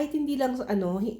kahit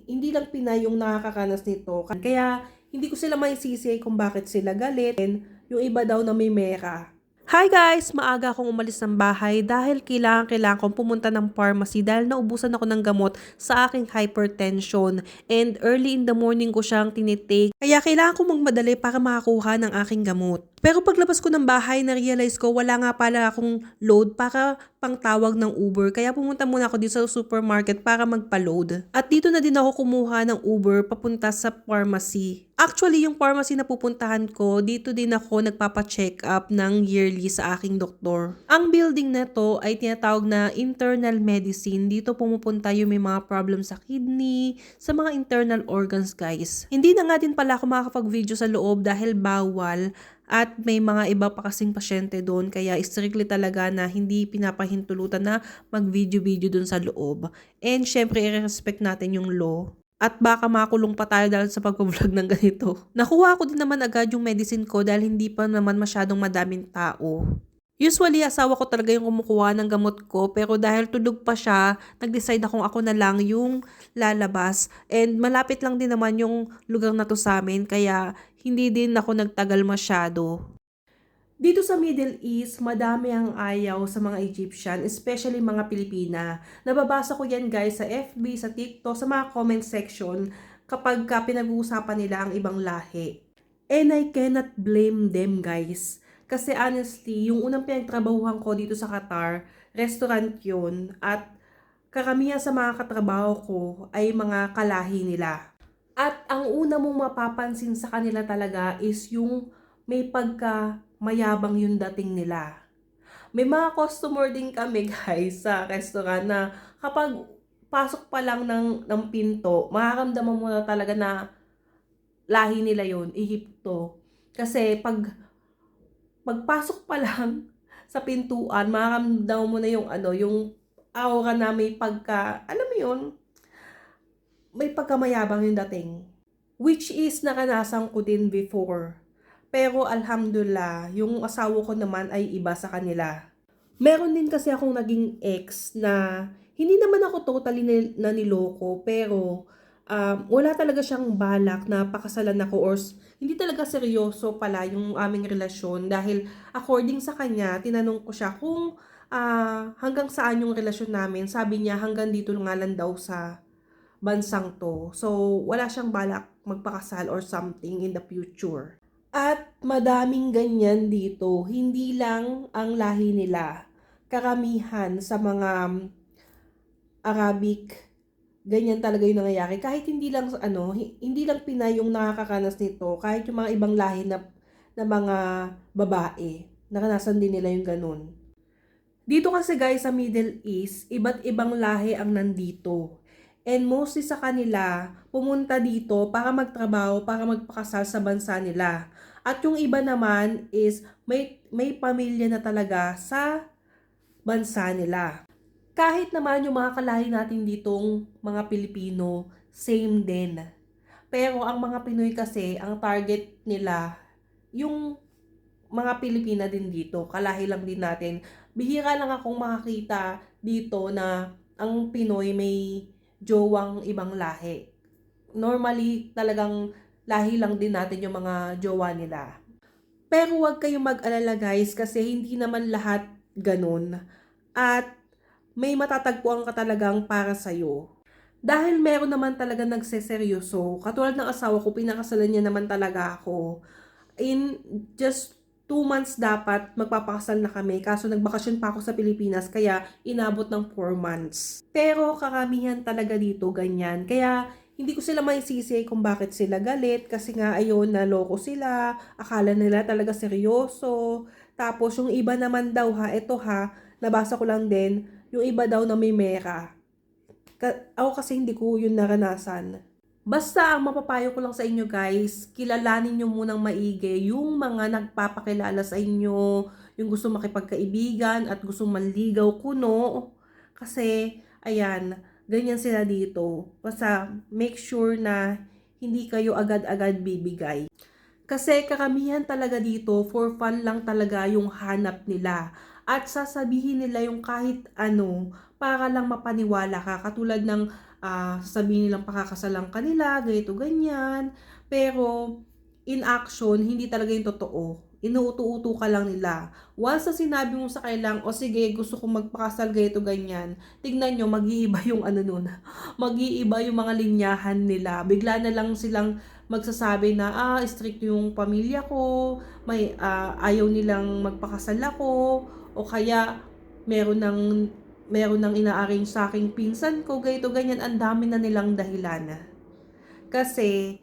hindi lang Pinay yung nakakaranas nito. Kaya hindi ko sila maisisi kung bakit sila galit. Yung iba daw na may mera. Hi guys! Maaga akong umalis ng bahay dahil kailangan kong pumunta ng pharmacy dahil naubusan ako ng gamot sa aking hypertension. And early in the morning ko siyang tinitake. Kaya kailangan ko magmadali para makakuha ng aking gamot. Pero paglabas ko ng bahay, na-realize ko wala nga pala akong load para pangtawag ng Uber. Kaya pumunta muna ako dito sa supermarket para magpa-load. At dito na din ako kumuha ng Uber papunta sa pharmacy. Actually, yung pharmacy na pupuntahan ko, dito din ako nagpapa-check up ng yearly sa aking doktor. Ang building na to ay tinatawag na internal medicine. Dito pumupunta yung may mga problem sa kidney, sa mga internal organs guys. Hindi na nga din pala ako makakapag-video sa loob dahil bawal. At may mga iba pa kasing pasyente doon kaya strictly talaga na hindi pinapahintulutan na mag-video-video doon sa loob. And syempre i-respect natin yung law. At baka makulong pa tayo dahil sa pag-vlog ng ganito. Nakuha ko din naman agad yung medicine ko dahil hindi pa naman masyadong madaming tao. Usually, asawa ko talaga yung kumukuha ng gamot ko pero dahil tulog pa siya, nag-decide akong ako na lang yung lalabas. And malapit lang din naman yung lugar na to sa amin kaya hindi din ako nagtagal masyado. Dito sa Middle East, madami ang ayaw sa mga Egyptian, especially mga Pilipina. Nababasa ko yan guys sa FB, sa TikTok, sa mga comment section kapag pinag-uusapan nila ang ibang lahi. And I cannot blame them guys. Kasi honestly, yung unang pinagtrabahuhan ko dito sa Qatar, restaurant yun, at karamihan sa mga katrabaho ko ay mga kalahi nila. At ang una mong mapapansin sa kanila talaga is yung may pagka-mayabang yung dating nila. May mga customer din kami guys sa restaurant na kapag pasok pa lang ng pinto, makaramdaman mo na talaga na lahi nila yun, Ehipto. Kasi pagpasok pa lang sa pintuan, makaramdaman mo na yung aura na may alam mo yun, may pagkamayabang yung dating. Which is naranasan ko din before. Pero alhamdulillah, yung asawa ko naman ay iba sa kanila. Meron din kasi akong naging ex na hindi naman ako totally na niloko, pero wala talaga siyang balak na pakasalan ako or hindi talaga seryoso pala yung aming relasyon dahil according sa kanya, tinanong ko siya kung hanggang saan yung relasyon namin. Sabi niya hanggang dito nga lang daw sa bansang to. So wala siyang balak magpakasal or something in the future. At madaming ganyan dito, hindi lang ang lahi nila. Karamihan sa mga Arabic, ganyan talaga yung nangyayari. Kahit hindi lang Pinay yung nakakaranas nito, kahit yung mga ibang lahi na mga babae, naranasan din nila yung ganun. Dito kasi guys sa Middle East, iba't ibang lahi ang nandito. And mostly sa kanila, pumunta dito para magtrabaho, para magpakasal sa bansa nila. At yung iba naman is may pamilya na talaga sa bansa nila. Kahit naman yung mga kalahi natin ditong mga Pilipino, same din. Pero ang mga Pinoy kasi, ang target nila, yung mga Pilipina din dito, kalahi lang din natin. Bihira lang akong makakita dito na ang Pinoy may jowang ibang lahi. Normally, talagang lahi lang din natin yung mga jowa nila. Pero huwag kayong mag-alala guys kasi hindi naman lahat ganun. At may matatagpuan ka talagang para sa'yo. Dahil meron naman talaga nagseseryoso, katulad ng asawa ko, pinakasalan niya naman talaga ako. In just 2 months dapat magpapakasal na kami, kaso nagbakasyon pa ako sa Pilipinas, kaya inabot ng 4 months. Pero karamihan talaga dito ganyan, kaya hindi ko sila maisisi kung bakit sila galit, kasi nga ayun, naloko sila, akala nila talaga seryoso. Tapos yung iba naman daw nabasa ko lang din, yung iba daw na may mera. Ako kasi hindi ko yun naranasan. Basta ang mapapayo ko lang sa inyo guys, kilalanin nyo munang maigi yung mga nagpapakilala sa inyo, yung gusto makipagkaibigan at gusto manligaw kuno. Kasi, ayan, ganyan sila dito. Basta make sure na hindi kayo agad-agad bibigay. Kasi karamihan talaga dito, for fun lang talaga yung hanap nila. At sasabihin nila yung kahit ano, para lang mapaniwala ka. Katulad ng sasabihin nilang pakakasalan ka nila, ganito, ganyan. Pero, in action, hindi talaga yung totoo. Inuuto-uto ka lang nila. Once na sinabi mo sa kailang, o sige, gusto kong magpakasal, ganito, ganyan, tignan nyo, mag-iiba yung ano nun. Mag-iiba yung mga linyahan nila. Bigla na lang silang magsasabi na, strict yung pamilya ko, ayaw nilang magpakasal ako, o kaya, meron ng ina-arrange sa aking pinsan ko, ganito, ganyan, ang dami na nilang dahilan. Kasi,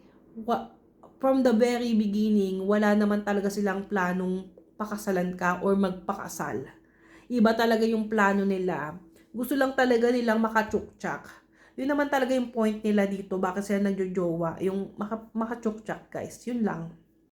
from the very beginning, wala naman talaga silang planong pakasalan ka or magpakasal. Iba talaga yung plano nila. Gusto lang talaga nilang makachukchak. Yun naman talaga yung point nila dito, bakit sila nagjojowa, yung makachukchak guys, yun lang.